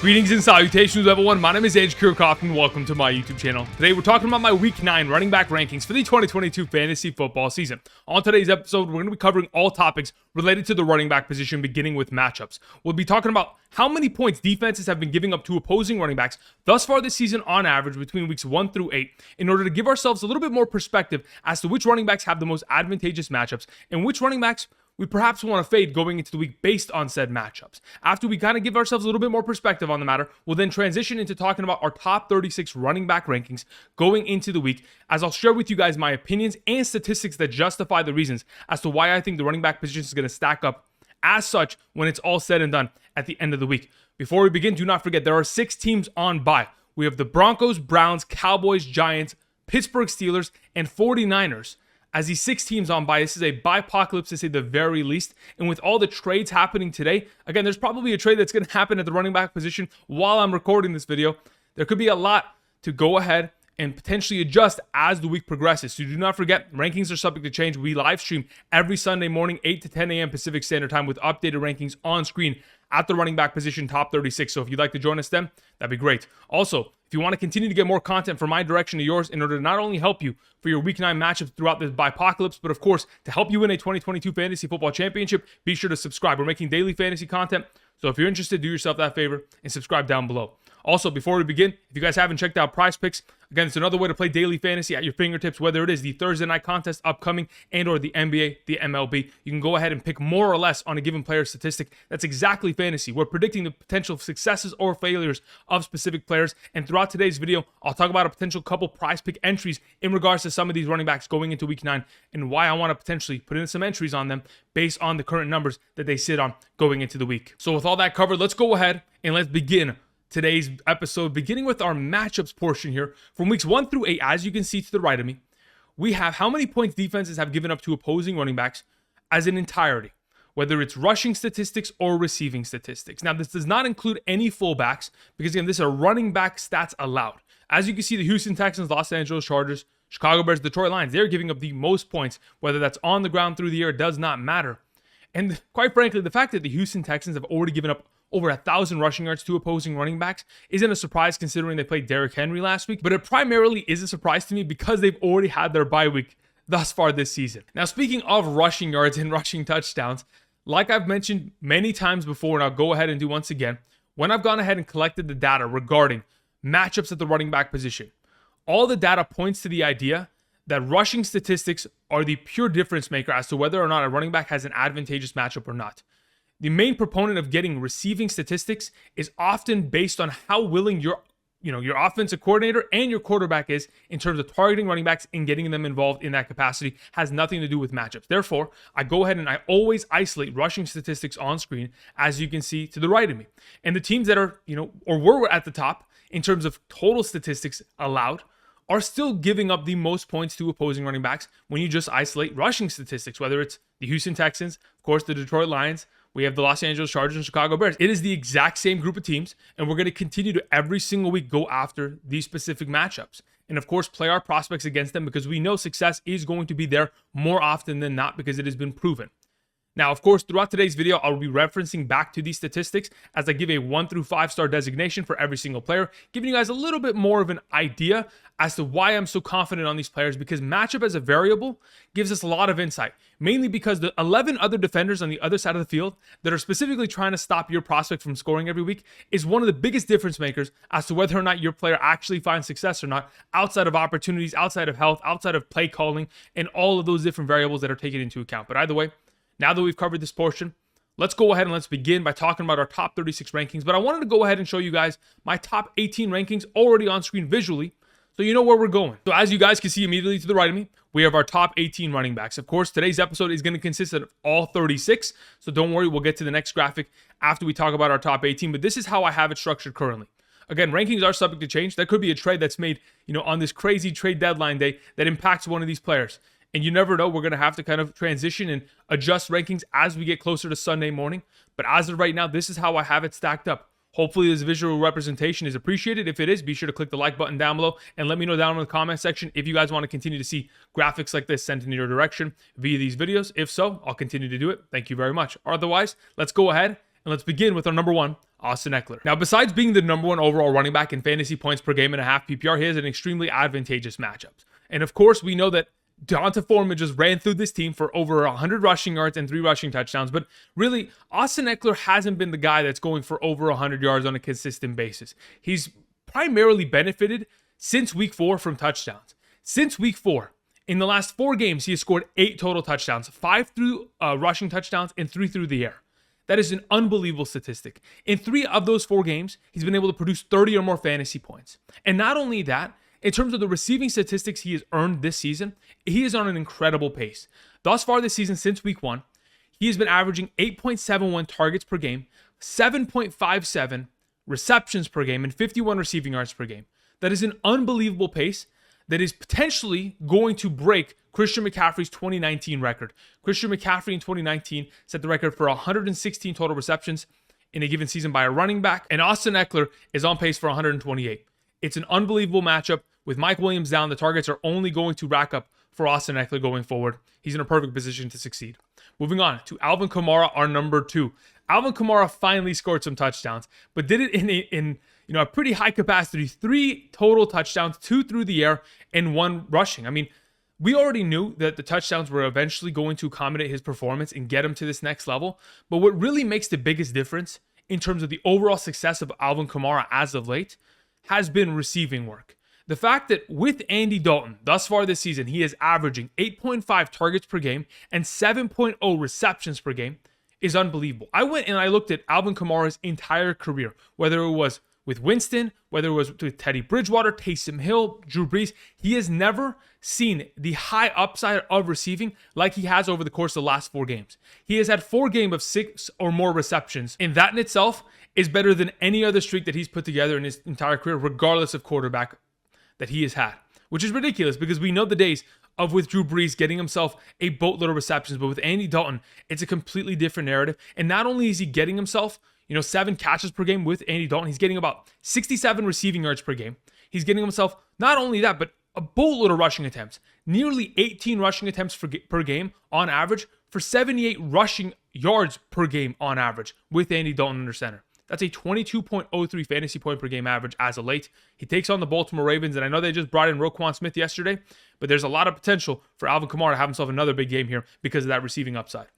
Greetings and salutations, everyone. My name is Andrew Kirchhoff, and welcome to my YouTube channel. Today, we're talking about my Week 9 running back rankings for the 2022 fantasy football season. On today's episode, we're going to be covering all topics related to the running back position, beginning with matchups. We'll be talking about how many points defenses have been giving up to opposing running backs thus far this season on average between weeks 1 through 8 in order to give ourselves a little bit more perspective as to which running backs have the most advantageous matchups and which running backs we perhaps want to fade going into the week based on said matchups. After we kind of give ourselves a little bit more perspective on the matter, we'll then transition into talking about our top 36 running back rankings going into the week, as I'll share with you guys my opinions and statistics that justify the reasons as to why I think the running back position is going to stack up as such when it's all said and done at the end of the week. Before we begin, do not forget there are 6 teams on bye. We have the Broncos, Browns, Cowboys, Giants, Pittsburgh Steelers, and 49ers. As these 6 teams on bye, this is a bye-apocalypse to say the very least. And with all the trades happening today, again, there's probably a trade that's going to happen at the running back position while I'm recording this video. There could be a lot to go ahead and potentially adjust as the week progresses. So do not forget, rankings are subject to change. We live stream every Sunday morning, 8 to 10 a.m. Pacific Standard Time with updated rankings on screen at the running back position, top 36. So if you'd like to join us then, that'd be great. Also, if you want to continue to get more content from my direction to yours in order to not only help you for your Week 9 matchups throughout this bye-apocalypse, but of course, to help you win a 2022 Fantasy Football Championship, be sure to subscribe. We're making daily fantasy content, so if you're interested, do yourself that favor and subscribe down below. Also, before we begin, if you guys haven't checked out Prize Picks, again, it's another way to play daily fantasy at your fingertips, whether it is the Thursday night contest upcoming and or the NBA, the MLB. You can go ahead and pick more or less on a given player statistic. That's exactly fantasy. We're predicting the potential successes or failures of specific players. And throughout today's video, I'll talk about a potential couple Prize Pick entries in regards to some of these running backs going into Week 9 and why I want to potentially put in some entries on them based on the current numbers that they sit on going into the week. So with all that covered, let's go ahead and let's begin today's episode, beginning with our matchups portion here. From weeks 1 through 8, as you can see to the right of me, we have how many points defenses have given up to opposing running backs as an entirety, whether it's rushing statistics or receiving statistics. Now, this does not include any fullbacks because, again, this are running back stats allowed. As you can see, the Houston Texans, Los Angeles Chargers, Chicago Bears, Detroit Lions, they're giving up the most points, whether that's on the ground through the air, it does not matter. And quite frankly, the fact that the Houston Texans have already given up over 1,000 rushing yards to opposing running backs isn't a surprise considering they played Derrick Henry last week, but it primarily is a surprise to me because they've already had their bye week thus far this season. Now, speaking of rushing yards and rushing touchdowns, like I've mentioned many times before, and I'll go ahead and do once again, when I've gone ahead and collected the data regarding matchups at the running back position, all the data points to the idea that rushing statistics are the pure difference maker as to whether or not a running back has an advantageous matchup or not. The main proponent of getting receiving statistics is often based on how willing your offensive coordinator and your quarterback is in terms of targeting running backs and getting them involved in that capacity. Has nothing to do with matchups. Therefore, I go ahead and I always isolate rushing statistics on screen, as you can see to the right of me. And the teams that are, or were at the top in terms of total statistics allowed are still giving up the most points to opposing running backs when you just isolate rushing statistics, whether it's the Houston Texans, of course, the Detroit Lions, we have the Los Angeles Chargers and Chicago Bears. It is the exact same group of teams, and we're going to continue to every single week go after these specific matchups. And of course, play our prospects against them because we know success is going to be there more often than not because it has been proven. Now, of course, throughout today's video, I'll be referencing back to these statistics as I give a 1 through 5 star designation for every single player, giving you guys a little bit more of an idea as to why I'm so confident on these players, because matchup as a variable gives us a lot of insight, mainly because the 11 other defenders on the other side of the field that are specifically trying to stop your prospect from scoring every week is one of the biggest difference makers as to whether or not your player actually finds success or not, outside of opportunities, outside of health, outside of play calling, and all of those different variables that are taken into account. But either way, now that we've covered this portion, let's go ahead and let's begin by talking about our top 36 rankings. But I wanted to go ahead and show you guys my top 18 rankings already on screen visually, so you know where we're going. So as you guys can see immediately to the right of me, we have our top 18 running backs. Of course, today's episode is going to consist of all 36, so don't worry, we'll get to the next graphic after we talk about our top 18, but this is how I have it structured currently. Again, rankings are subject to change. There could be a trade that's made, on this crazy trade deadline day that impacts one of these players. And you never know, we're going to have to kind of transition and adjust rankings as we get closer to Sunday morning. But as of right now, this is how I have it stacked up. Hopefully this visual representation is appreciated. If it is, be sure to click the like button down below and let me know down in the comment section if you guys want to continue to see graphics like this sent in your direction via these videos. If so, I'll continue to do it. Thank you very much. Otherwise, let's go ahead and let's begin with our number one Austin Ekeler. Now, besides being the number one overall running back in fantasy points per game and a half PPR, he has an extremely advantageous matchup. And of course, we know that Foreman just ran through this team for over 100 rushing yards and 3 rushing touchdowns. But really, Austin Ekeler hasn't been the guy that's going for over 100 yards on a consistent basis. He's primarily benefited since week 4 from touchdowns. Since week 4, in the last 4 games, he has scored 8 total touchdowns, 5 through rushing touchdowns and 3 through the air. That is an unbelievable statistic. In 3 of those 4 games, he's been able to produce 30 or more fantasy points. And not only that, in terms of the receiving statistics he has earned this season, he is on an incredible pace. Thus far this season, since week 1, he has been averaging 8.71 targets per game, 7.57 receptions per game, and 51 receiving yards per game. That is an unbelievable pace that is potentially going to break Christian McCaffrey's 2019 record. Christian McCaffrey in 2019 set the record for 116 total receptions in a given season by a running back, and Austin Ekeler is on pace for 128. It's an unbelievable matchup. With Mike Williams down, the targets are only going to rack up for Austin Ekeler going forward. He's in a perfect position to succeed. Moving on to Alvin Kamara, our number 2. Alvin Kamara finally scored some touchdowns, but did it in a pretty high capacity. 3 total touchdowns, 2 through the air, and 1 rushing. I mean, we already knew that the touchdowns were eventually going to accommodate his performance and get him to this next level. But what really makes the biggest difference in terms of the overall success of Alvin Kamara as of late has been receiving work. The fact that with Andy Dalton, thus far this season, he is averaging 8.5 targets per game and 7.0 receptions per game is unbelievable. I went and I looked at Alvin Kamara's entire career, whether it was with Winston, whether it was with Teddy Bridgewater, Taysom Hill, Drew Brees. He has never seen the high upside of receiving like he has over the course of the last 4 games. He has had 4 games of 6 or more receptions, and that in itself is better than any other streak that he's put together in his entire career, regardless of quarterback that he has had, which is ridiculous because we know the days of with Drew Brees getting himself a boatload of receptions, but with Andy Dalton, it's a completely different narrative. And not only is he getting himself, 7 catches per game with Andy Dalton, he's getting about 67 receiving yards per game. He's getting himself not only that, but a boatload of rushing attempts, nearly 18 rushing attempts per game on average for 78 rushing yards per game on average with Andy Dalton under center. That's a 22.03 fantasy point per game average as of late. He takes on the Baltimore Ravens, and I know they just brought in Roquan Smith yesterday, but there's a lot of potential for Alvin Kamara to have himself another big game here because of that receiving upside.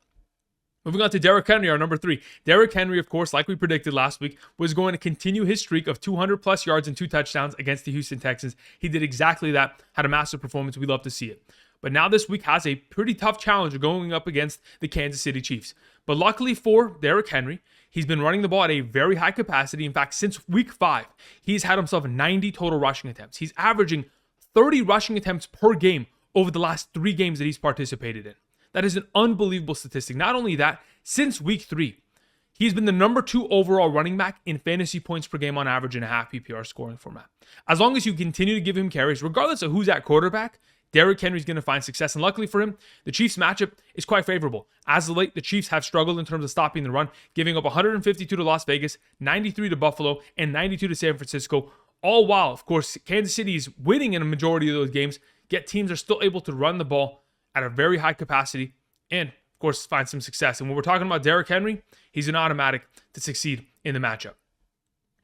Moving on to Derrick Henry, our number 3. Derrick Henry, of course, like we predicted last week, was going to continue his streak of 200-plus yards and 2 touchdowns against the Houston Texans. He did exactly that, had a massive performance. We love to see it. But now this week has a pretty tough challenge going up against the Kansas City Chiefs. But luckily for Derrick Henry, he's been running the ball at a very high capacity. In fact, since week 5, he's had himself 90 total rushing attempts. He's averaging 30 rushing attempts per game over the last 3 games that he's participated in. That is an unbelievable statistic. Not only that, since week 3, he's been the number 2 overall running back in fantasy points per game on average in a half PPR scoring format. As long as you continue to give him carries, regardless of who's at quarterback, Derrick Henry's going to find success. And luckily for him, the Chiefs matchup is quite favorable. As of late, the Chiefs have struggled in terms of stopping the run, giving up 152 to Las Vegas, 93 to Buffalo, and 92 to San Francisco. All while, of course, Kansas City is winning in a majority of those games, yet teams are still able to run the ball at a very high capacity and, of course, find some success. And when we're talking about Derrick Henry, he's an automatic to succeed in the matchup.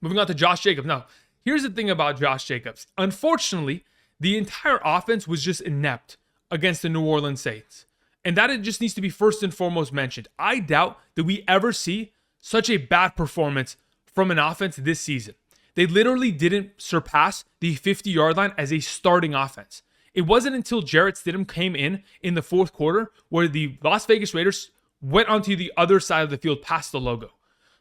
Moving on to Josh Jacobs. Now, here's the thing about Josh Jacobs. Unfortunately, the entire offense was just inept against the New Orleans Saints. And that it just needs to be first and foremost mentioned. I doubt that we ever see such a bad performance from an offense this season. They literally didn't surpass the 50-yard line as a starting offense. It wasn't until Jarrett Stidham came in the 4th quarter where the Las Vegas Raiders went onto the other side of the field past the logo.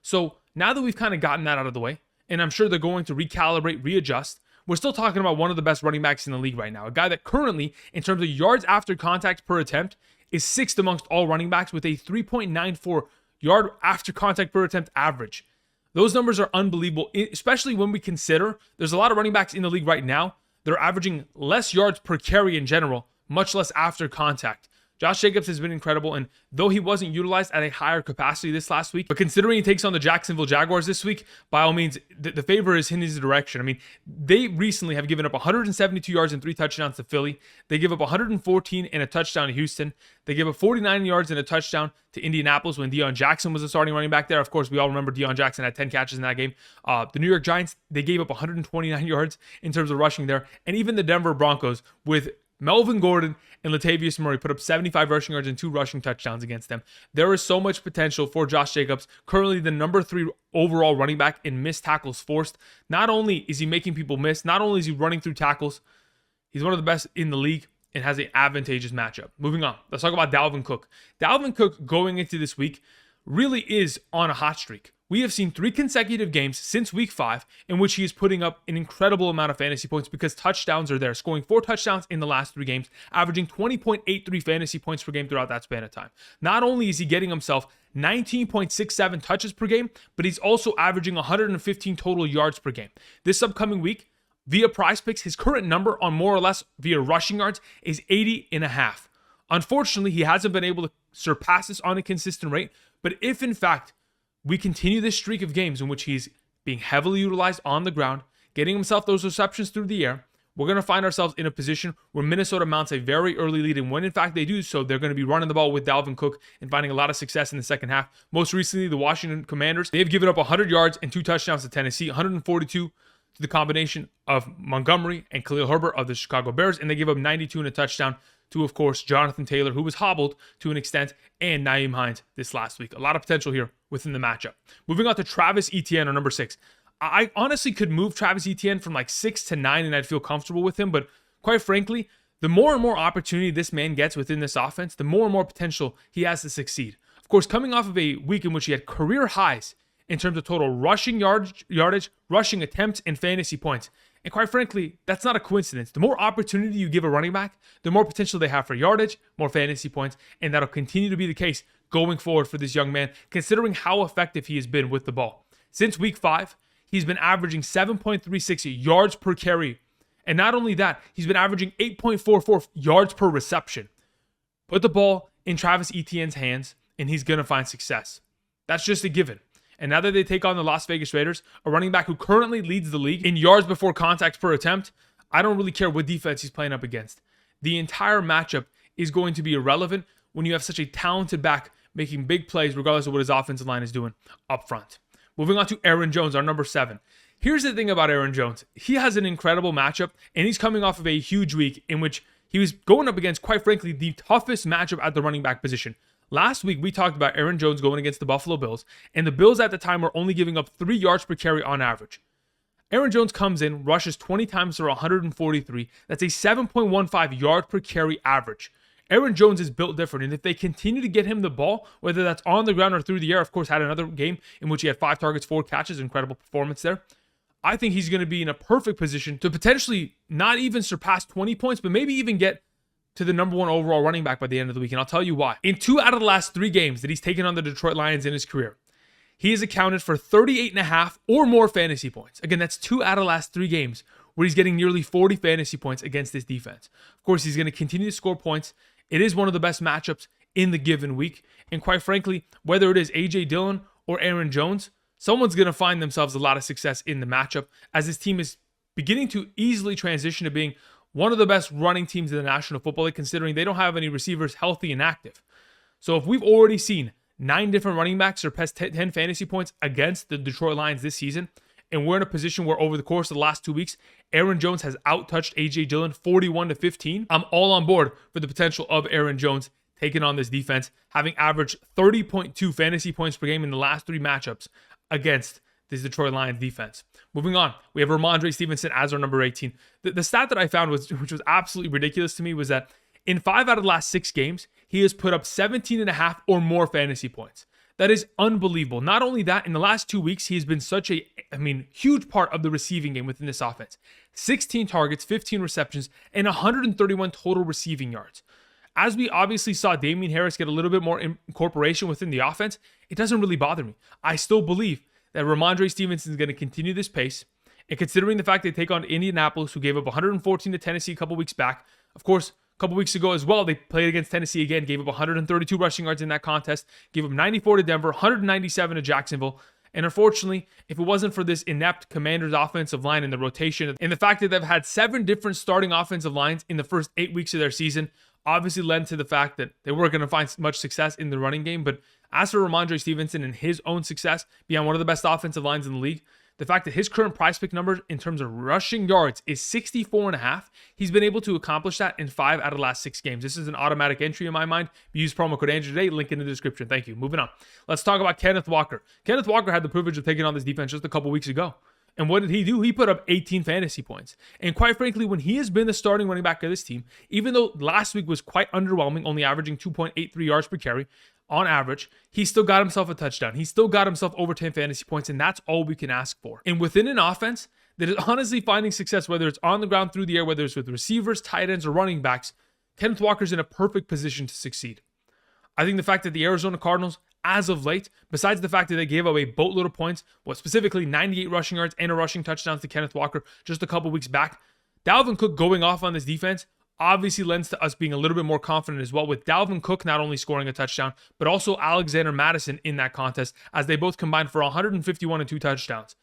So now that we've kind of gotten that out of the way, and I'm sure they're going to recalibrate, readjust, we're still talking about one of the best running backs in the league right now. A guy that currently, in terms of yards after contact per attempt, is 6th amongst all running backs with a 3.94 yard after contact per attempt average. Those numbers are unbelievable, especially when we consider there's a lot of running backs in the league right now. They're averaging less yards per carry in general, much less after contact. Josh Jacobs has been incredible, and though he wasn't utilized at a higher capacity this last week, but considering he takes on the Jacksonville Jaguars this week, by all means, the favor is in his direction. I mean, they recently have given up 172 yards and 3 touchdowns to Philly. They give up 114 and a touchdown to Houston. They give up 49 yards and a touchdown to Indianapolis when Deion Jackson was the starting running back there. Of course, we all remember Deion Jackson had 10 catches in that game. The New York Giants, they gave up 129 yards in terms of rushing there. And even the Denver Broncos with Melvin Gordon and Latavius Murray put up 75 rushing yards and 2 rushing touchdowns against them. There is so much potential for Josh Jacobs, currently the number 3 overall running back in missed tackles forced. Not only is he making people miss, not only is he running through tackles, he's one of the best in the league and has an advantageous matchup. Moving on, let's talk about Dalvin Cook. Dalvin Cook going into this week really is on a hot streak. We have seen 3 consecutive games since week 5 in which he is putting up an incredible amount of fantasy points because touchdowns are there, scoring 4 touchdowns in the last 3 games, averaging 20.83 fantasy points per game throughout that span of time. Not only is he getting himself 19.67 touches per game, but he's also averaging 115 total yards per game. This upcoming week, via Prize Picks, his current number on more or less via rushing yards is 80.5. Unfortunately, he hasn't been able to surpass this on a consistent rate, but if in fact we continue this streak of games in which he's being heavily utilized on the ground, getting himself those receptions through the air, we're going to find ourselves in a position where Minnesota mounts a very early lead. And when in fact they do so, they're going to be running the ball with Dalvin Cook and finding a lot of success in the second half. Most recently, the Washington Commanders, they have given up 100 yards and 2 touchdowns to Tennessee, 142 to the combination of Montgomery and Khalil Herbert of the Chicago Bears, and they give up 92 and a touchdown to, of course, Jonathan Taylor, who was hobbled to an extent, and Nyheim Hines this last week. A lot of potential here within the matchup. Moving on to Travis Etienne, or number 6. I honestly could move Travis Etienne from like 6 to 9, and I'd feel comfortable with him, but quite frankly, the more and more opportunity this man gets within this offense, the more and more potential he has to succeed. Of course, coming off of a week in which he had career highs in terms of total rushing yardage, rushing attempts, and fantasy points. And quite frankly, that's not a coincidence. The more opportunity you give a running back, the more potential they have for yardage, more fantasy points, and that'll continue to be the case going forward for this young man, considering how effective he has been with the ball. Since week 5, he's been averaging 7.36 yards per carry. And not only that, he's been averaging 8.44 yards per reception. Put the ball in Travis Etienne's hands, and he's going to find success. That's just a given. And now that they take on the Las Vegas Raiders, a running back who currently leads the league in yards before contact per attempt, I don't really care what defense he's playing up against. The entire matchup is going to be irrelevant when you have such a talented back making big plays regardless of what his offensive line is doing up front. Moving on to Aaron Jones, our number 7. Here's the thing about Aaron Jones. He has an incredible matchup, and he's coming off of a huge week in which he was going up against, quite frankly, the toughest matchup at the running back position. Last week, we talked about Aaron Jones going against the Buffalo Bills, and the Bills at the time were only giving up 3 yards per carry on average. Aaron Jones comes in, rushes 20 times for 143. That's a 7.15 yard per carry average. Aaron Jones is built different, and if they continue to get him the ball, whether that's on the ground or through the air, of course, had another game in which he had 5 targets, 4 catches, incredible performance there. I think he's going to be in a perfect position to potentially not even surpass 20 points, but maybe even get to the number 1 overall running back by the end of the week, and I'll tell you why. In 2 out of the last 3 games that he's taken on the Detroit Lions in his career, he has accounted for 38.5 or more fantasy points. Again, that's 2 out of the last 3 games where he's getting nearly 40 fantasy points against this defense. Of course, he's going to continue to score points. It is one of the best matchups in the given week, and quite frankly, whether it is A.J. Dillon or Aaron Jones, someone's going to find themselves a lot of success in the matchup as this team is beginning to easily transition to being one of the best running teams in the National Football League, considering they don't have any receivers healthy and active. So if we've already seen 9 different running backs surpass 10 fantasy points against the Detroit Lions this season, and we're in a position where over the course of the last 2 weeks, Aaron Jones has out-touched A.J. Dillon 41-15, I'm all on board for the potential of Aaron Jones taking on this defense, having averaged 30.2 fantasy points per game in the last 3 matchups against this Detroit Lions defense. Moving on, we have Rhamondre Stevenson as our number 18. The stat that I found, which was absolutely ridiculous to me, was that in 5 out of the last 6 games, he has put up 17.5 or more fantasy points. That is unbelievable. Not only that, in the last 2 weeks, he has been such a, huge part of the receiving game within this offense. 16 targets, 15 receptions, and 131 total receiving yards. As we obviously saw Damien Harris get a little bit more incorporation within the offense, it doesn't really bother me. I still believe that Rhamondre Stevenson is going to continue this pace. And considering the fact they take on Indianapolis, who gave up 114 to Tennessee a couple weeks back, of course, couple weeks ago as well, they played against Tennessee again, gave up 132 rushing yards in that contest, gave up 94 to Denver, 197 to Jacksonville. And unfortunately, if it wasn't for this inept Commanders offensive line and the rotation, and the fact that they've had 7 different starting offensive lines in the first 8 weeks of their season, obviously led to the fact that they weren't going to find much success in the running game. But as for Rhamondre Stevenson and his own success beyond one of the best offensive lines in the league, the fact that his current price pick numbers in terms of rushing yards is 64.5, he's been able to accomplish that in 5 out of the last 6 games. This is an automatic entry in my mind. Use promo code Andrew today, link in the description. Thank you. Moving on. Let's talk about Kenneth Walker. Kenneth Walker had the privilege of taking on this defense just a couple weeks ago. And what did he do? He put up 18 fantasy points. And quite frankly, when he has been the starting running back of this team, even though last week was quite underwhelming, only averaging 2.83 yards per carry, on average, he still got himself a touchdown. He still got himself over 10 fantasy points, and that's all we can ask for. And within an offense that is honestly finding success, whether it's on the ground, through the air, whether it's with receivers, tight ends, or running backs, Kenneth Walker's in a perfect position to succeed. I think the fact that the Arizona Cardinals, as of late, besides the fact that they gave up a boatload of points, specifically 98 rushing yards and a rushing touchdown to Kenneth Walker just a couple weeks back, Dalvin Cook going off on this defense obviously lends to us being a little bit more confident as well, with Dalvin Cook not only scoring a touchdown, but also Alexander Mattison in that contest, as they both combined for 151 and 2 touchdowns.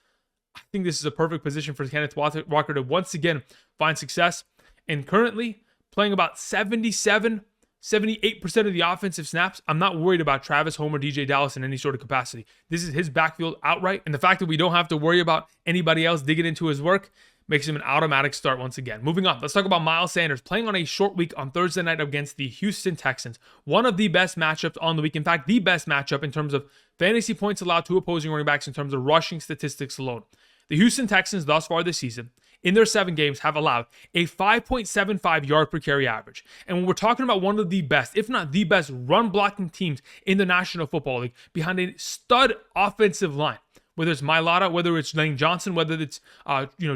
I think this is a perfect position for Kenneth Walker to once again find success, and currently playing about 78% of the offensive snaps. I'm not worried about Travis Homer, DJ Dallas in any sort of capacity. This is his backfield outright, and the fact that we don't have to worry about anybody else digging into his work makes him an automatic start once again. Moving on, let's talk about Miles Sanders playing on a short week on Thursday night against the Houston Texans. One of the best matchups on the week. In fact, the best matchup in terms of fantasy points allowed to opposing running backs in terms of rushing statistics alone. The Houston Texans thus far this season, in their 7 games, have allowed a 5.75 yard per carry average. And when we're talking about one of the best, if not the best, run blocking teams in the National Football League, behind a stud offensive line, whether it's Mailata, whether it's Lane Johnson, whether it's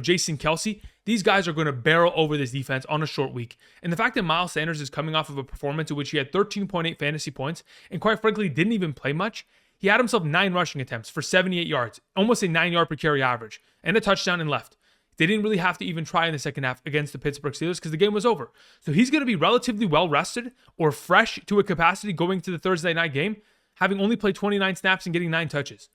Jason Kelsey, these guys are going to barrel over this defense on a short week. And the fact that Miles Sanders is coming off of a performance in which he had 13.8 fantasy points and quite frankly didn't even play much, he had himself 9 rushing attempts for 78 yards, almost a 9 yard per carry average, and a touchdown and left. They didn't really have to even try in the second half against the Pittsburgh Steelers because the game was over. So he's going to be relatively well rested or fresh to a capacity going to the Thursday night game, having only played 29 snaps and getting 9 touches.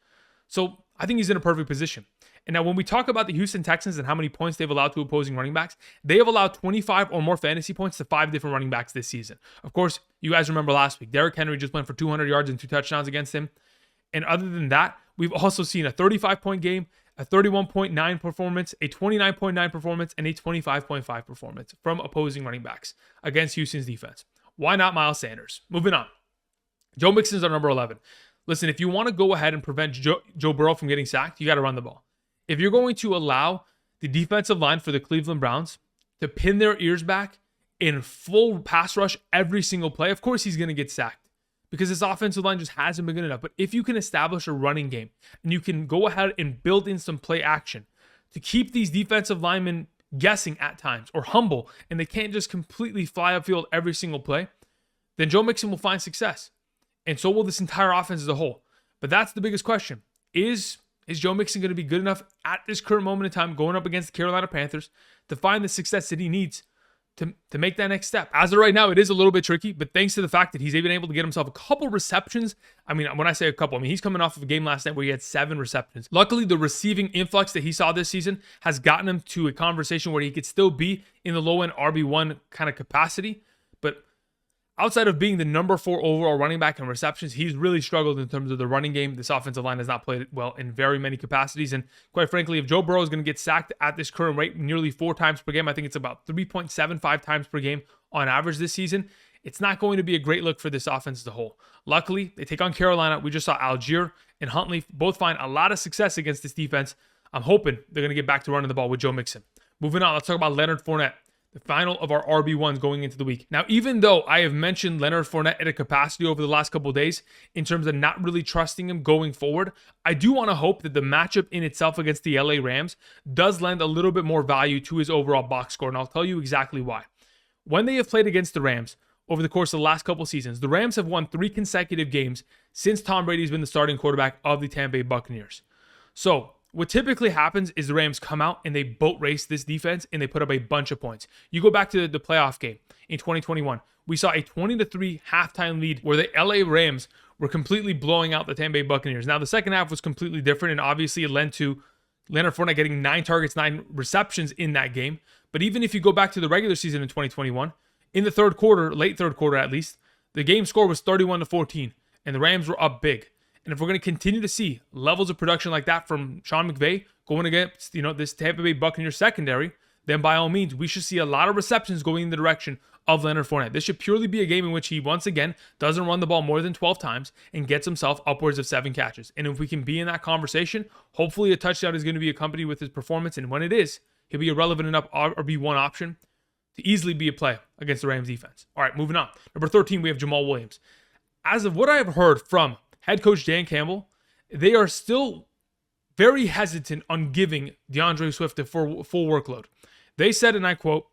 So I think he's in a perfect position. And now when we talk about the Houston Texans and how many points they've allowed to opposing running backs, they have allowed 25 or more fantasy points to 5 different running backs this season. Of course, you guys remember last week, Derrick Henry just went for 200 yards and 2 touchdowns against him. And other than that, we've also seen a 35-point game, a 31.9 performance, a 29.9 performance, and a 25.5 performance from opposing running backs against Houston's defense. Why not Miles Sanders? Moving on. Joe Mixon's our number 11. Listen, if you want to go ahead and prevent Joe Burrow from getting sacked, you got to run the ball. If you're going to allow the defensive line for the Cleveland Browns to pin their ears back in full pass rush every single play, of course he's going to get sacked because his offensive line just hasn't been good enough. But if you can establish a running game and you can go ahead and build in some play action to keep these defensive linemen guessing at times or humble, and they can't just completely fly upfield every single play, then Joe Mixon will find success. And so will this entire offense as a whole. But that's the biggest question. Is Joe Mixon going to be good enough at this current moment in time going up against the Carolina Panthers to find the success that he needs to make that next step? As of right now, it is a little bit tricky, but thanks to the fact that he's even able to get himself a couple receptions. I mean, when I say a couple, I mean, he's coming off of a game last night where he had 7 receptions. Luckily, the receiving influx that he saw this season has gotten him to a conversation where he could still be in the low-end RB1 kind of capacity. But outside of being the number 4 overall running back in receptions, he's really struggled in terms of the running game. This offensive line has not played well in very many capacities. And quite frankly, if Joe Burrow is going to get sacked at this current rate nearly 4 times per game, I think it's about 3.75 times per game on average this season, it's not going to be a great look for this offense as a whole. Luckily, they take on Carolina. We just saw Allgeier and Huntley both find a lot of success against this defense. I'm hoping they're going to get back to running the ball with Joe Mixon. Moving on, let's talk about Leonard Fournette, the final of our RB1s going into the week. Now, even though I have mentioned Leonard Fournette at a capacity over the last couple of days in terms of not really trusting him going forward, I do want to hope that the matchup in itself against the LA Rams does lend a little bit more value to his overall box score, and I'll tell you exactly why. When they have played against the Rams over the course of the last couple seasons, the Rams have won 3 consecutive games since Tom Brady's been the starting quarterback of the Tampa Bay Buccaneers. So, What typically happens is the Rams come out and they boat race this defense and they put up a bunch of points. You go back to the playoff game in 2021. We saw a 20-3 halftime lead where the LA Rams were completely blowing out the Tampa Bay Buccaneers. Now, the second half was completely different, and obviously it led to Leonard Fournette getting 9 targets, 9 receptions in that game. But even if you go back to the regular season in 2021, in the third quarter, late third quarter at least, the game score was 31-14, and the Rams were up big. And if we're going to continue to see levels of production like that from Sean McVay going against, this Tampa Bay Buccaneers secondary, then by all means, we should see a lot of receptions going in the direction of Leonard Fournette. This should purely be a game in which he, once again, doesn't run the ball more than 12 times and gets himself upwards of 7 catches. And if we can be in that conversation, hopefully a touchdown is going to be accompanied with his performance. And when it is, he'll be a relevant enough RB1 option to easily be a play against the Rams defense. All right, moving on. Number 13, we have Jamaal Williams. As of what I have heard from head coach Dan Campbell, they are still very hesitant on giving DeAndre Swift a full workload. They said, and I quote,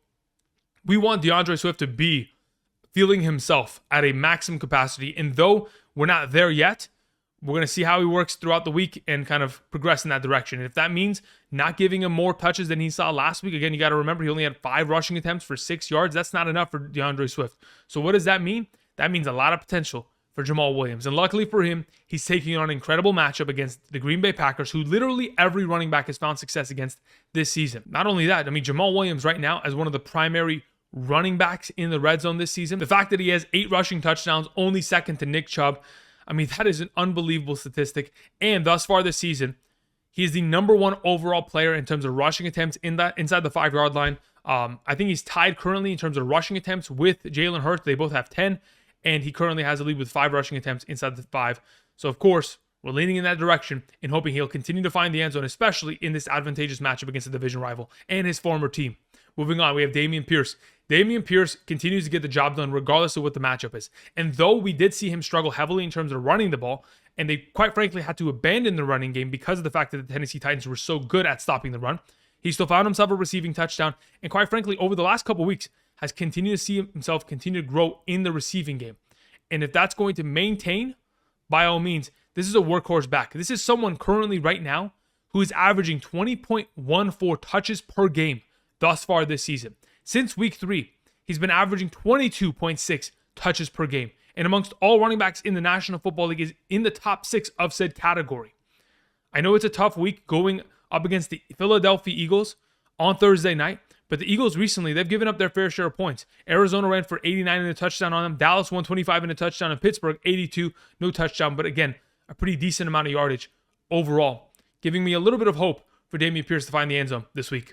"We want DeAndre Swift to be feeling himself at a maximum capacity. And though we're not there yet, we're going to see how he works throughout the week and kind of progress in that direction. And if that means not giving him more touches than he saw last week, again, you got to remember he only had 5 rushing attempts for 6 yards. That's not enough for DeAndre Swift. So what does that mean? That means a lot of potential for Jamaal Williams. And luckily for him, he's taking on an incredible matchup against the Green Bay Packers, who literally every running back has found success against this season. Not only that, Jamaal Williams right now as one of the primary running backs in the red zone this season. The fact that he has 8 rushing touchdowns, only second to Nick Chubb, that is an unbelievable statistic. And thus far this season, he is the number 1 overall player in terms of rushing attempts inside the 5-yard line. I think he's tied currently in terms of rushing attempts with Jalen Hurts. They both have 10. And he currently has a lead with 5 rushing attempts inside the 5. So, of course, we're leaning in that direction and hoping he'll continue to find the end zone, especially in this advantageous matchup against a division rival and his former team. Moving on, we have Dameon Pierce. Dameon Pierce continues to get the job done regardless of what the matchup is. And though we did see him struggle heavily in terms of running the ball, and they quite frankly had to abandon the running game because of the fact that the Tennessee Titans were so good at stopping the run, he still found himself a receiving touchdown. And quite frankly, over the last couple weeks, has continued to see himself continue to grow in the receiving game. And if that's going to maintain, by all means, this is a workhorse back. This is someone currently right now who is averaging 20.14 touches per game thus far this season. Since week 3, he's been averaging 22.6 touches per game. And amongst all running backs in the National Football League is in the top 6 of said category. I know it's a tough week going up against the Philadelphia Eagles on Thursday night. But the Eagles recently, they've given up their fair share of points. Arizona ran for 89 in a touchdown on them. Dallas 125 in a touchdown. And Pittsburgh 82, no touchdown. But again, a pretty decent amount of yardage overall, giving me a little bit of hope for Dameon Pierce to find the end zone this week.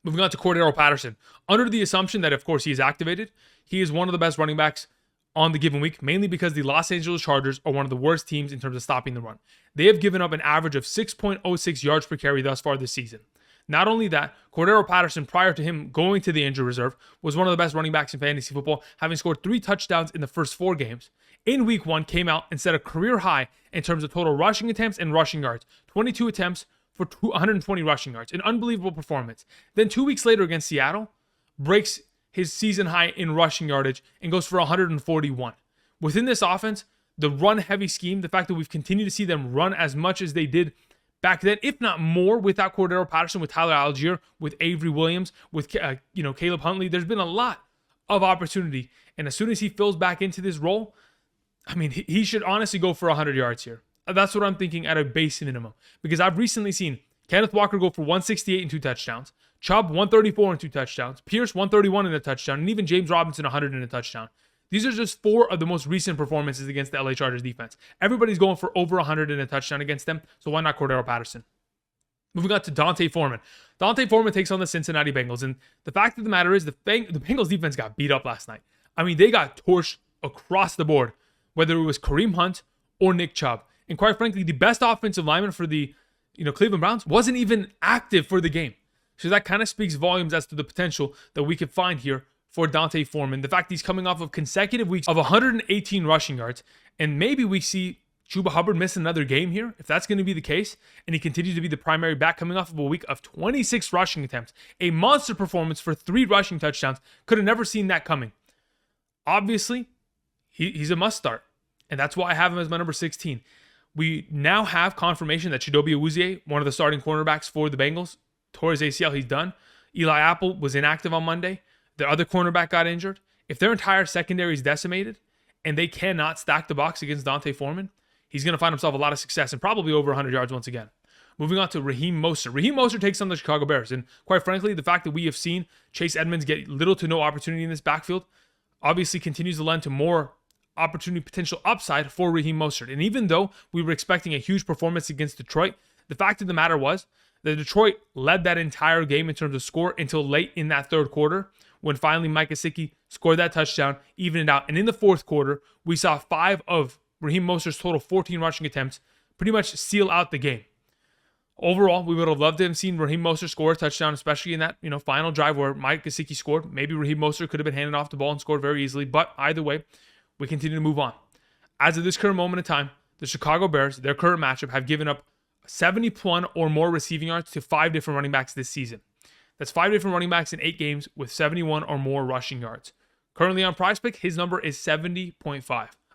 Moving on to Cordarrelle Patterson. Under the assumption that, of course, he is activated, he is one of the best running backs on the given week, mainly because the Los Angeles Chargers are one of the worst teams in terms of stopping the run. They have given up an average of 6.06 yards per carry thus far this season. Not only that, Cordarrelle Patterson, prior to him going to the injury reserve, was one of the best running backs in fantasy football, having scored 3 touchdowns in the first 4 games. In week 1, came out and set a career high in terms of total rushing attempts and rushing yards. 22 attempts for 120 rushing yards. An unbelievable performance. Then 2 weeks later against Seattle, breaks his season high in rushing yardage and goes for 141. Within this offense, the run-heavy scheme, the fact that we've continued to see them run as much as they did back then, if not more, without Cordarrelle Patterson, with Tyler Allgeier, with Avery Williams, with Caleb Huntley, there's been a lot of opportunity. And as soon as he fills back into this role, he should honestly go for 100 yards here. That's what I'm thinking at a base minimum. Because I've recently seen Kenneth Walker go for 168 and 2 touchdowns, Chubb 134 and 2 touchdowns, Pierce 131 and a touchdown, and even James Robinson 100 and a touchdown. These are just 4 of the most recent performances against the LA Chargers defense. Everybody's going for over 100 and a touchdown against them, so why not Cordarrelle Patterson? Moving on to D'Onta Foreman. D'Onta Foreman takes on the Cincinnati Bengals, and the fact of the matter is the Bengals defense got beat up last night. They got torched across the board, whether it was Kareem Hunt or Nick Chubb. And quite frankly, the best offensive lineman for the Cleveland Browns wasn't even active for the game. So that kind of speaks volumes as to the potential that we could find here for D'Onta Foreman. The fact he's coming off of consecutive weeks of 118 rushing yards, and maybe we see Chuba Hubbard miss another game here, if that's going to be the case, and he continues to be the primary back coming off of a week of 26 rushing attempts. A monster performance for 3 rushing touchdowns. Could have never seen that coming. Obviously, he's a must start, and that's why I have him as my number 16. We now have confirmation that Chidobe Awuzie, one of the starting cornerbacks for the Bengals, tore his ACL. He's done. Eli Apple was inactive on Monday. The other cornerback got injured. If their entire secondary is decimated and they cannot stack the box against D'Onta Foreman, he's going to find himself a lot of success and probably over 100 yards once again. Moving on to Raheem Mostert. Raheem Mostert takes on the Chicago Bears. And quite frankly, the fact that we have seen Chase Edmonds get little to no opportunity in this backfield obviously continues to lend to more opportunity potential upside for Raheem Mostert. And even though we were expecting a huge performance against Detroit, the fact of the matter was that Detroit led that entire game in terms of score until late in that third quarter, when finally Mike Gesicki scored that touchdown, evened it out. And in the fourth quarter, we saw 5 of Raheem Mostert's total 14 rushing attempts pretty much seal out the game. Overall, we would have loved to have seen Raheem Mostert score a touchdown, especially in that final drive where Mike Gesicki scored. Maybe Raheem Mostert could have been handed off the ball and scored very easily, but either way, we continue to move on. As of this current moment in time, the Chicago Bears, their current matchup, have given up 71 or more receiving yards to 5 different running backs this season. That's 5 different running backs in 8 games with 71 or more rushing yards. Currently on PrizePick, his number is 70.5.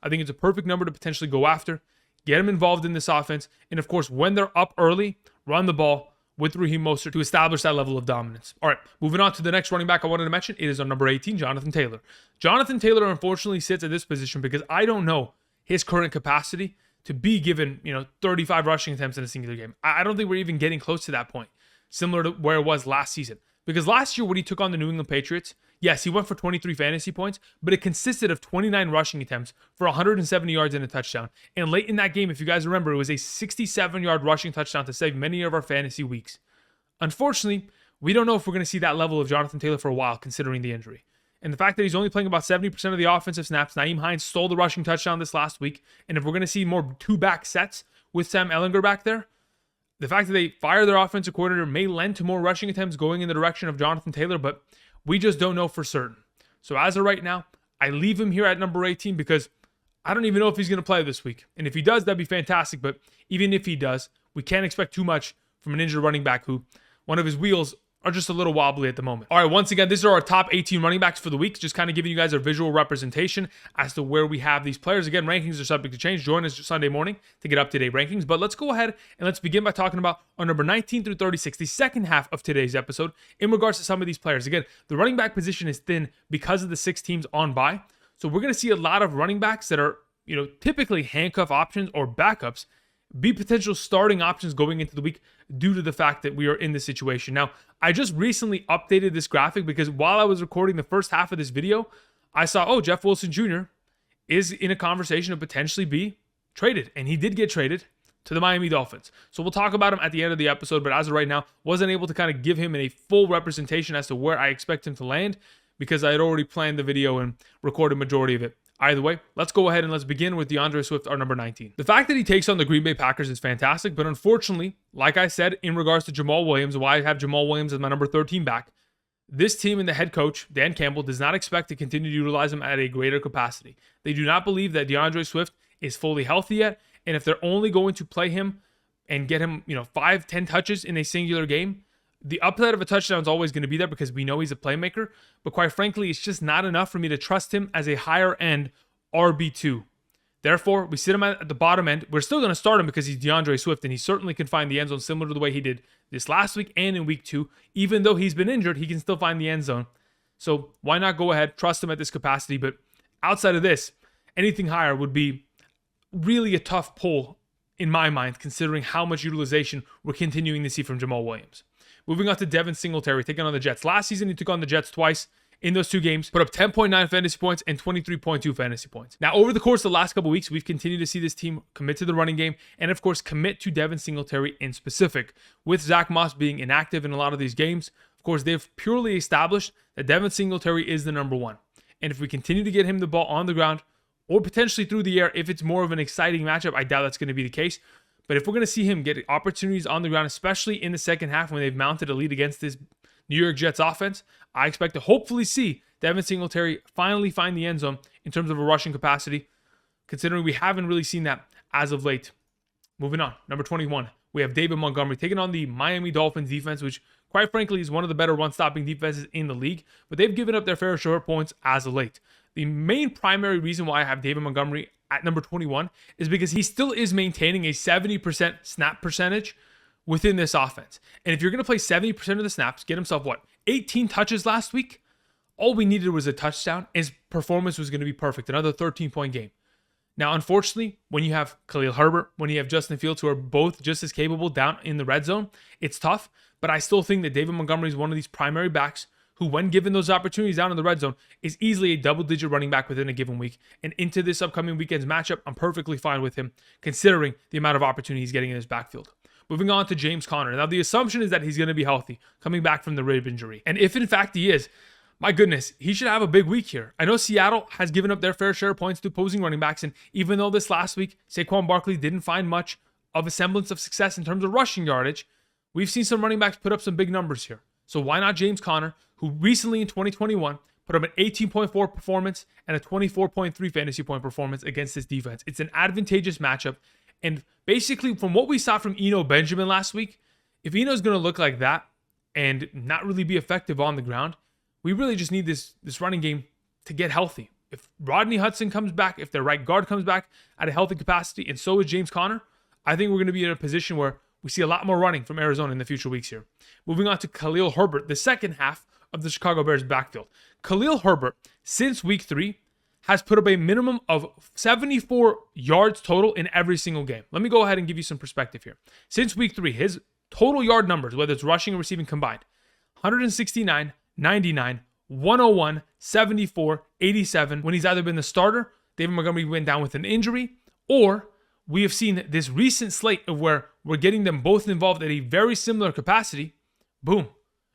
I think it's a perfect number to potentially go after, get him involved in this offense, and of course, when they're up early, run the ball with Raheem Mostert to establish that level of dominance. All right, moving on to the next running back I wanted to mention. It is on number 18, Jonathan Taylor. Jonathan Taylor unfortunately sits at this position because I don't know his current capacity to be given 35 rushing attempts in a singular game. I don't think we're even getting close to that point, similar to where it was last season. Because last year when he took on the New England Patriots, yes, he went for 23 fantasy points, but it consisted of 29 rushing attempts for 170 yards and a touchdown. And late in that game, if you guys remember, it was a 67-yard rushing touchdown to save many of our fantasy weeks. Unfortunately, we don't know if we're going to see that level of Jonathan Taylor for a while, considering the injury. And the fact that he's only playing about 70% of the offensive snaps, Nyheim Hines stole the rushing touchdown this last week. And if we're going to see more 2-back sets with Sam Ehlinger back there, the fact that they fire their offensive coordinator may lend to more rushing attempts going in the direction of Jonathan Taylor, but we just don't know for certain. So as of right now, I leave him here at number 18 because I don't even know if he's going to play this week. And if he does, that'd be fantastic. But even if he does, we can't expect too much from an injured running back who one of his wheels are just a little wobbly at the moment. All right, once again, these are our top 18 running backs for the week. Just kind of giving you guys a visual representation as to where we have these players. Again, rankings are subject to change. Join us Sunday morning to get up-to-date rankings. But let's go ahead and let's begin by talking about our number 19 through 36, the second half of today's episode, in regards to some of these players. Again, the running back position is thin because of the 6 teams on bye. So we're going to see a lot of running backs that are, typically handcuff options or backups be potential starting options going into the week due to the fact that we are in this situation. Now, I just recently updated this graphic because while I was recording the first half of this video, I saw, Jeff Wilson Jr. is in a conversation to potentially be traded. And he did get traded to the Miami Dolphins. So we'll talk about him at the end of the episode, but as of right now, wasn't able to kind of give him a full representation as to where I expect him to land because I had already planned the video and recorded a majority of it. Either way, let's go ahead and let's begin with DeAndre Swift, our number 19. The fact that he takes on the Green Bay Packers is fantastic, but unfortunately, like I said, in regards to Jamaal Williams, why I have Jamaal Williams as my number 13 back, this team and the head coach, Dan Campbell, does not expect to continue to utilize him at a greater capacity. They do not believe that DeAndre Swift is fully healthy yet, and if they're only going to play him and get him, 5-10 touches in a singular game, the upside of a touchdown is always going to be there because we know he's a playmaker, but quite frankly, it's just not enough for me to trust him as a higher end RB2. Therefore, we sit him at the bottom end. We're still going to start him because he's DeAndre Swift, and he certainly can find the end zone similar to the way he did this last week and in week 2. Even though he's been injured, he can still find the end zone. So why not go ahead, trust him at this capacity? But outside of this, anything higher would be really a tough pull in my mind, considering how much utilization we're continuing to see from Jamaal Williams. Moving on to Devin Singletary, taking on the Jets. Last season, he took on the Jets twice. In those 2 games, put up 10.9 fantasy points and 23.2 fantasy points. Now, over the course of the last couple weeks, we've continued to see this team commit to the running game and, of course, commit to Devin Singletary in specific. With Zach Moss being inactive in a lot of these games, of course, they've purely established that Devin Singletary is the number 1. And if we continue to get him the ball on the ground or potentially through the air, if it's more of an exciting matchup, I doubt that's going to be the case. But if we're going to see him get opportunities on the ground, especially in the second half when they've mounted a lead against this New York Jets offense, I expect to hopefully see Devin Singletary finally find the end zone in terms of a rushing capacity, considering we haven't really seen that as of late. Moving on, number 21, we have David Montgomery taking on the Miami Dolphins defense, which quite frankly is one of the better run-stopping defenses in the league, but they've given up their fair share of points as of late. The main primary reason why I have David Montgomery at number 21 is because he still is maintaining a 70% snap percentage within this offense. And if you're going to play 70% of the snaps, get himself 18 touches last week? All we needed was a touchdown. His performance was going to be perfect. Another 13-point game. Now, unfortunately, when you have Khalil Herbert, when you have Justin Fields, who are both just as capable down in the red zone, it's tough. But I still think that David Montgomery is one of these primary backs who, when given those opportunities down in the red zone, is easily a double-digit running back within a given week. And into this upcoming weekend's matchup, I'm perfectly fine with him, considering the amount of opportunity he's getting in his backfield. Moving on to James Conner. Now, the assumption is that he's going to be healthy, coming back from the rib injury. And if, in fact, he is, my goodness, he should have a big week here. I know Seattle has given up their fair share of points to opposing running backs, and even though this last week, Saquon Barkley didn't find much of a semblance of success in terms of rushing yardage, we've seen some running backs put up some big numbers here. So why not James Conner, who recently in 2021 put up an 18.4 performance and a 24.3 fantasy point performance against this defense. It's an advantageous matchup. And basically, from what we saw from Eno Benjamin last week, if Eno's going to look like that and not really be effective on the ground, we really just need this running game to get healthy. If Rodney Hudson comes back, if their right guard comes back at a healthy capacity, and so is James Conner, I think we're going to be in a position where we see a lot more running from Arizona in the future weeks here. Moving on to Khalil Herbert, the second half of the Chicago Bears backfield. Khalil Herbert, since week 3, has put up a minimum of 74 yards total in every single game. Let me go ahead and give you some perspective here. Since week 3, his total yard numbers, whether it's rushing or receiving combined, 169, 99, 101, 74, 87. When he's either been the starter, David Montgomery went down with an injury, or we have seen this recent slate of where we're getting them both involved at a very similar capacity. Boom.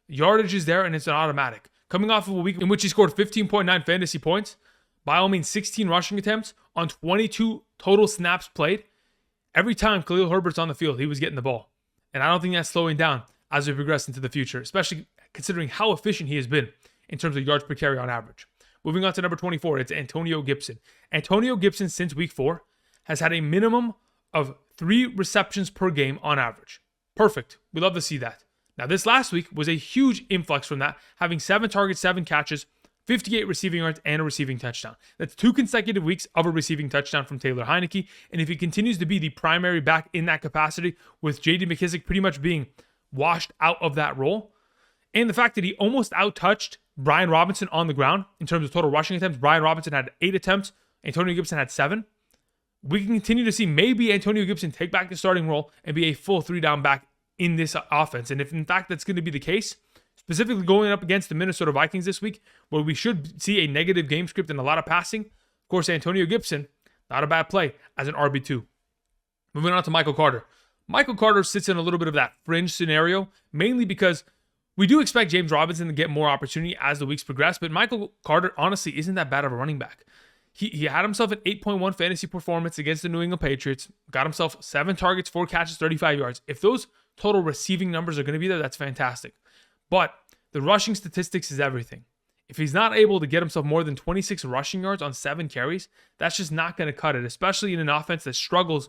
Yardage is there, and it's an automatic. Coming off of a week in which he scored 15.9 fantasy points, by all means 16 rushing attempts on 22 total snaps played. Every time Khalil Herbert's on the field, he was getting the ball. And I don't think that's slowing down as we progress into the future, especially considering how efficient he has been in terms of yards per carry on average. Moving on to number 24, it's Antonio Gibson. Antonio Gibson, since week 4, has had a minimum of 3 receptions per game on average. Perfect. We love to see that. Now, this last week was a huge influx from that, having 7 targets, 7 catches, 58 receiving yards, and a receiving touchdown. That's 2 consecutive weeks of a receiving touchdown from Taylor Heinicke. And if he continues to be the primary back in that capacity, with J.D. McKissic pretty much being washed out of that role, and the fact that he almost out-touched Brian Robinson on the ground in terms of total rushing attempts. Brian Robinson had 8 attempts. Antonio Gibson had 7. We can continue to see maybe Antonio Gibson take back the starting role and be a full 3-down back in this offense. And if in fact that's going to be the case, specifically going up against the Minnesota Vikings this week, where we should see a negative game script and a lot of passing, of course, Antonio Gibson, not a bad play as an RB2. Moving on to Michael Carter. Michael Carter sits in a little bit of that fringe scenario, mainly because we do expect James Robinson to get more opportunity as the weeks progress, but Michael Carter honestly isn't that bad of a running back. He had himself an 8.1 fantasy performance against the New England Patriots, got himself 7 targets, 4 catches, 35 yards. If those total receiving numbers are going to be there, that's fantastic. But the rushing statistics is everything. If he's not able to get himself more than 26 rushing yards on 7 carries, that's just not going to cut it, especially in an offense that struggles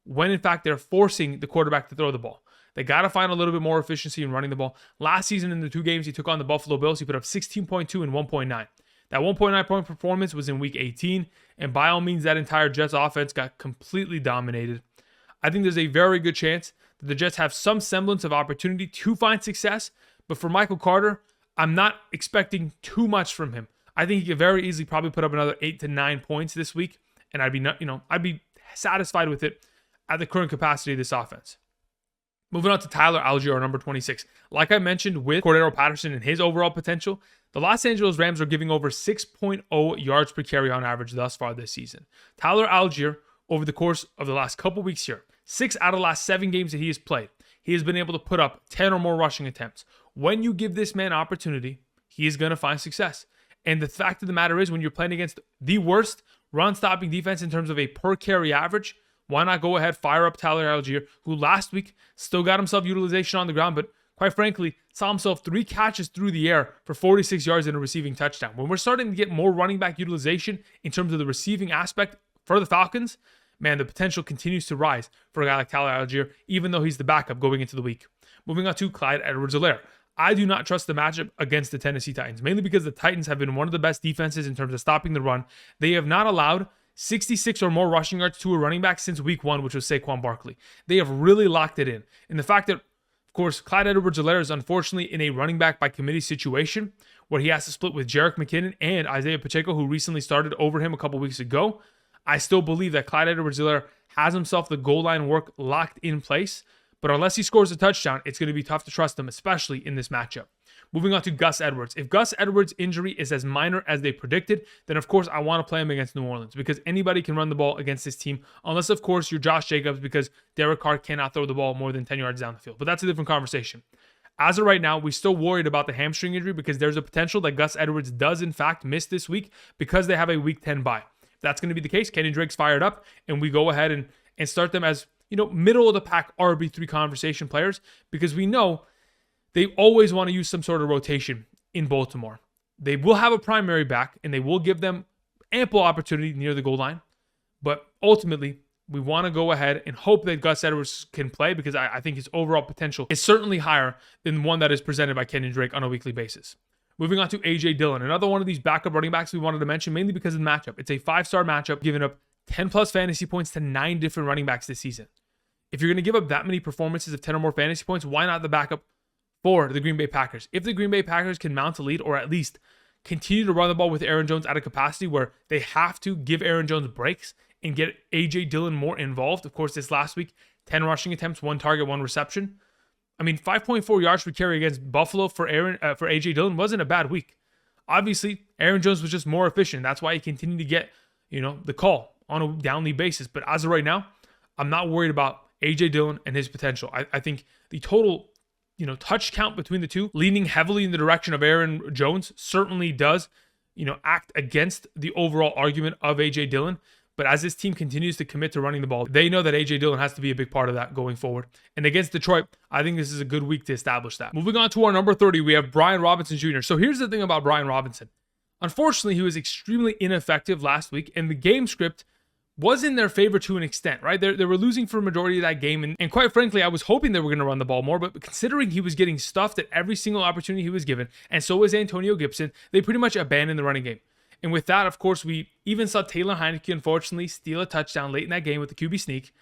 when in fact they're forcing the quarterback to throw the ball. They got to find a little bit more efficiency in running the ball. Last season in the 2 games he took on the Buffalo Bills, he put up 16.2 and 1.9. That 1.9 point performance was in week 18, and by all means, that entire Jets offense got completely dominated. I think there's a very good chance that the Jets have some semblance of opportunity to find success, but for Michael Carter, I'm not expecting too much from him. I think he could very easily probably put up another 8 to 9 points this week, and I'd be satisfied with it at the current capacity of this offense. Moving on to Tyler Allgeier, number 26. Like I mentioned with Cordarrelle Patterson and his overall potential, the Los Angeles Rams are giving over 6.0 yards per carry on average thus far this season. Tyler Allgeier, over the course of the last couple weeks here, 6 out of the last 7 games that he has played, he has been able to put up 10 or more rushing attempts. When you give this man opportunity, he is going to find success. And the fact of the matter is, when you're playing against the worst run-stopping defense in terms of a per-carry average, why not go ahead, fire up Tyler Allgeier, who last week still got himself utilization on the ground, but quite frankly, saw himself 3 catches through the air for 46 yards and a receiving touchdown. When we're starting to get more running back utilization in terms of the receiving aspect for the Falcons, man, the potential continues to rise for a guy like Tyler Allgeier, even though he's the backup going into the week. Moving on to Clyde Edwards-Helaire. I do not trust the matchup against the Tennessee Titans, mainly because the Titans have been one of the best defenses in terms of stopping the run. They have not allowed 66 or more rushing yards to a running back since week 1, which was Saquon Barkley. They have really locked it in. And the fact that, of course, Clyde Edwards-Helaire is unfortunately in a running back by committee situation where he has to split with Jerick McKinnon and Isaiah Pacheco, who recently started over him a couple weeks ago. I still believe that Clyde Edwards-Helaire has himself the goal line work locked in place. But unless he scores a touchdown, it's going to be tough to trust him, especially in this matchup. Moving on to Gus Edwards. If Gus Edwards' injury is as minor as they predicted, then of course I want to play him against New Orleans because anybody can run the ball against this team, unless of course you're Josh Jacobs because Derek Carr cannot throw the ball more than 10 yards down the field. But that's a different conversation. As of right now, we're still worried about the hamstring injury because there's a potential that Gus Edwards does in fact miss this week because they have a week 10 bye. If that's going to be the case, Kenny Drake's fired up and we go ahead and start them as, middle of the pack RB3 conversation players because we know they always want to use some sort of rotation in Baltimore. They will have a primary back and they will give them ample opportunity near the goal line. But ultimately, we want to go ahead and hope that Gus Edwards can play because I think his overall potential is certainly higher than one that is presented by Kenny Drake on a weekly basis. Moving on to A.J. Dillon, another one of these backup running backs we wanted to mention mainly because of the matchup. It's a 5-star matchup, giving up 10 plus fantasy points to 9 different running backs this season. If you're going to give up that many performances of 10 or more fantasy points, why not the backup for the Green Bay Packers? If the Green Bay Packers can mount a lead or at least continue to run the ball with Aaron Jones at a capacity where they have to give Aaron Jones breaks and get A.J. Dillon more involved. Of course, this last week, 10 rushing attempts, 1 target, 1 reception. 5.4 yards per carry against Buffalo for A.J. Dillon wasn't a bad week. Obviously, Aaron Jones was just more efficient. That's why he continued to get, the call on a downly basis. But as of right now, I'm not worried about A.J. Dillon and his potential. I think the total, touch count between the two, leaning heavily in the direction of Aaron Jones, certainly does, act against the overall argument of A.J. Dillon. But as this team continues to commit to running the ball, they know that A.J. Dillon has to be a big part of that going forward. And against Detroit, I think this is a good week to establish that. Moving on to our number 30, we have Brian Robinson Jr. So here's the thing about Brian Robinson. Unfortunately, he was extremely ineffective last week, and the game script was in their favor to an extent, right? They were losing for a majority of that game, and quite frankly, I was hoping they were going to run the ball more, but considering he was getting stuffed at every single opportunity he was given, and so was Antonio Gibson, they pretty much abandoned the running game. And with that, of course, we even saw Taylor Heineke, unfortunately, steal a touchdown late in that game with the QB sneak,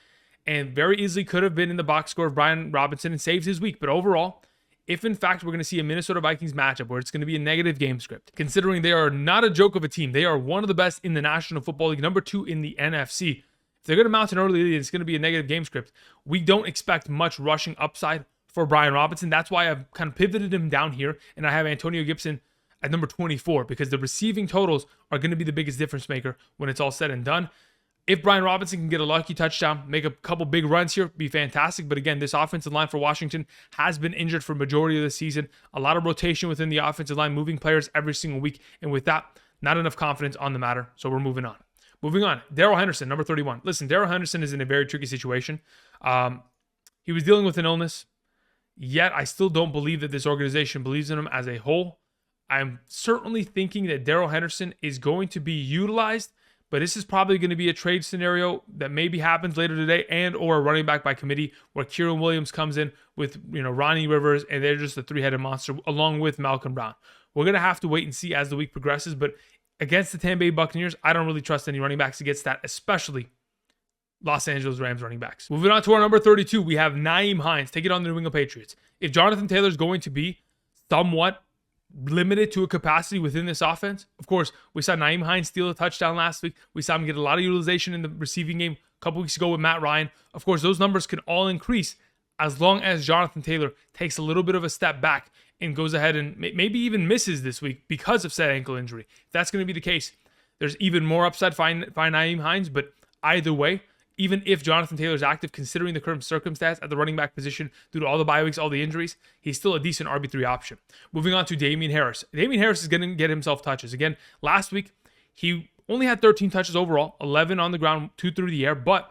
and very easily could have been in the box score of Brian Robinson and saved his week. But overall, if in fact we're going to see a Minnesota Vikings matchup where it's going to be a negative game script, considering they are not a joke of a team, they are one of the best in the National Football League, number 2 in the NFC. If they're going to mount an early lead, it's going to be a negative game script. We don't expect much rushing upside for Brian Robinson. That's why I've kind of pivoted him down here, and I have Antonio Gibson at number 24 because the receiving totals are going to be the biggest difference maker when it's all said and done. If Brian Robinson can get a lucky touchdown, make a couple big runs here, be fantastic. But again, this offensive line for Washington has been injured for a majority of the season. A lot of rotation within the offensive line, moving players every single week. And with that, not enough confidence on the matter. So we're moving on. Moving on, Darrell Henderson, number 31. Listen, Darrell Henderson is in a very tricky situation. He was dealing with an illness, yet I still don't believe that this organization believes in him as a whole. I'm certainly thinking that Darrell Henderson is going to be utilized, but this is probably going to be a trade scenario that maybe happens later today and or a running back by committee where Kieran Williams comes in with, Ronnie Rivers, and they're just a 3-headed monster along with Malcolm Brown. We're going to have to wait and see as the week progresses, but against the Tampa Bay Buccaneers, I don't really trust any running backs against that, especially Los Angeles Rams running backs. Moving on to our number 32, we have Nyheim Hines. Take it on the New England Patriots. If Jonathan Taylor is going to be somewhat limited to a capacity within this offense, of course, we saw Nyheim Hines steal a touchdown last week. We saw him get a lot of utilization in the receiving game a couple weeks ago with Matt Ryan. Of course, those numbers can all increase as long as Jonathan Taylor takes a little bit of a step back and goes ahead and maybe even misses this week because of said ankle injury. If that's going to be the case, there's even more upside for Nyheim Hines. But either way, even if Jonathan Taylor is active, considering the current circumstance at the running back position due to all the bye weeks, all the injuries, he's still a decent RB3 option. Moving on to Damien Harris. Damien Harris is going to get himself touches. Again, last week, he only had 13 touches overall, 11 on the ground, 2 through the air. But,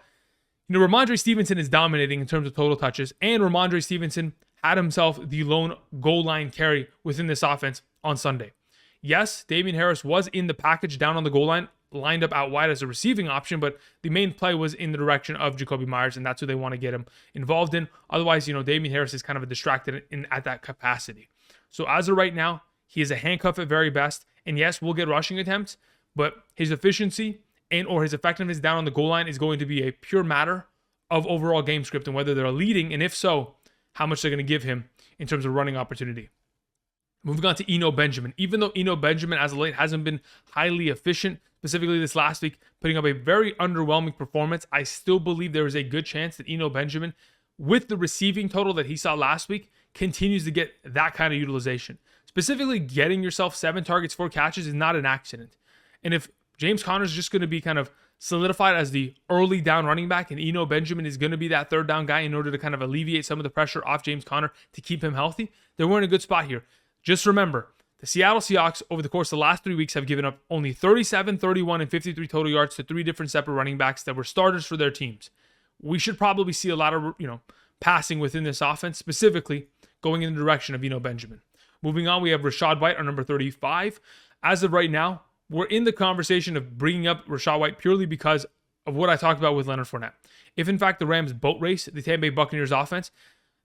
Rhamondre Stevenson is dominating in terms of total touches, and Rhamondre Stevenson had himself the lone goal line carry within this offense on Sunday. Yes, Damien Harris was in the package down on the goal line, lined up out wide as a receiving option, but the main play was in the direction of Jacoby Myers, and that's who they want to get him involved in. Otherwise, Damien Harris is kind of a distracted at that capacity. So as of right now, he is a handcuff at very best. And yes, we'll get rushing attempts, but his efficiency and or his effectiveness down on the goal line is going to be a pure matter of overall game script and whether they're leading, and if so, how much they're going to give him in terms of running opportunity. Moving on to Eno Benjamin. Even though Eno Benjamin as of late hasn't been highly efficient, specifically this last week, putting up a very underwhelming performance, I still believe there is a good chance that Eno Benjamin, with the receiving total that he saw last week, continues to get that kind of utilization. Specifically, getting yourself 7 targets, 4 catches is not an accident. And if James Conner is just going to be kind of solidified as the early down running back, and Eno Benjamin is going to be that third down guy in order to kind of alleviate some of the pressure off James Conner to keep him healthy, then we're in a good spot here. Just remember, the Seattle Seahawks over the course of the last 3 weeks have given up only 37, 31, and 53 total yards to 3 different separate running backs that were starters for their teams. We should probably see a lot of, passing within this offense, specifically going in the direction of Eno Benjamin. Moving on, we have Rachaad White, our number 35. As of right now, we're in the conversation of bringing up Rachaad White purely because of what I talked about with Leonard Fournette. If in fact the Rams boat race the Tampa Bay Buccaneers offense,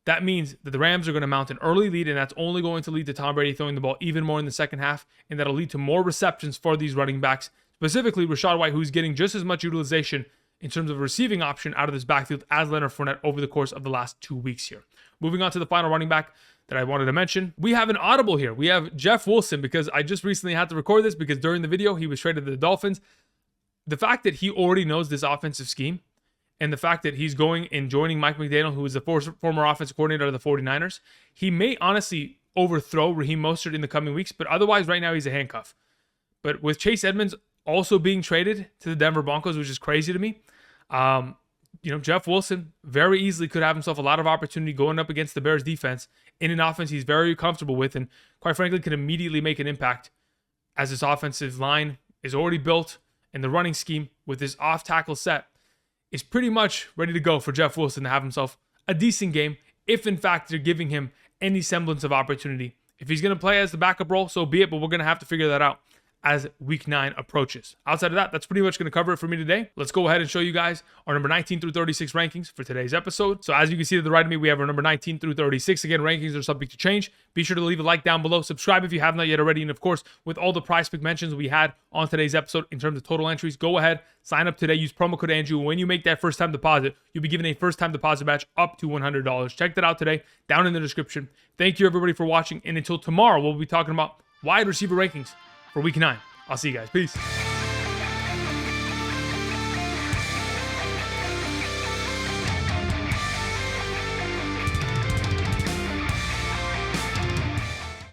that means that the Rams are going to mount an early lead, and that's only going to lead to Tom Brady throwing the ball even more in the second half, and that'll lead to more receptions for these running backs, specifically Rachaad White, who's getting just as much utilization in terms of a receiving option out of this backfield as Leonard Fournette over the course of the last 2 weeks here. Moving on to the final running back that I wanted to mention, we have an audible here. We have Jeff Wilson, because I just recently had to record this because during the video he was traded to the Dolphins. The fact that he already knows this offensive scheme, and the fact that he's going and joining Mike McDaniel, who is the former offensive coordinator of the 49ers, he may honestly overthrow Raheem Mostert in the coming weeks, but otherwise right now he's a handcuff. But with Chase Edmonds also being traded to the Denver Broncos, which is crazy to me, Jeff Wilson very easily could have himself a lot of opportunity going up against the Bears defense in an offense he's very comfortable with, and quite frankly can immediately make an impact as this offensive line is already built, and the running scheme with this off-tackle set is pretty much ready to go for Jeff Wilson to have himself a decent game if in fact they're giving him any semblance of opportunity. If he's going to play as the backup role, so be it, but we're going to have to figure that out as week 9 approaches. Outside of that, that's pretty much going to cover it for me today. Let's go ahead and show you guys our number 19 through 36 rankings for today's episode. So as you can see to the right of me, we have our number 19 through 36. Again, rankings are subject to change. Be sure to leave a like down below. Subscribe if you have not yet already. And of course, with all the prize pick mentions we had on today's episode in terms of total entries, go ahead, sign up today, use promo code Andrew. When you make that first time deposit, you'll be given a first time deposit match up to $100. Check that out today, down in the description. Thank you everybody for watching. And until tomorrow, we'll be talking about wide receiver rankings for week 9. I'll see you guys. Peace.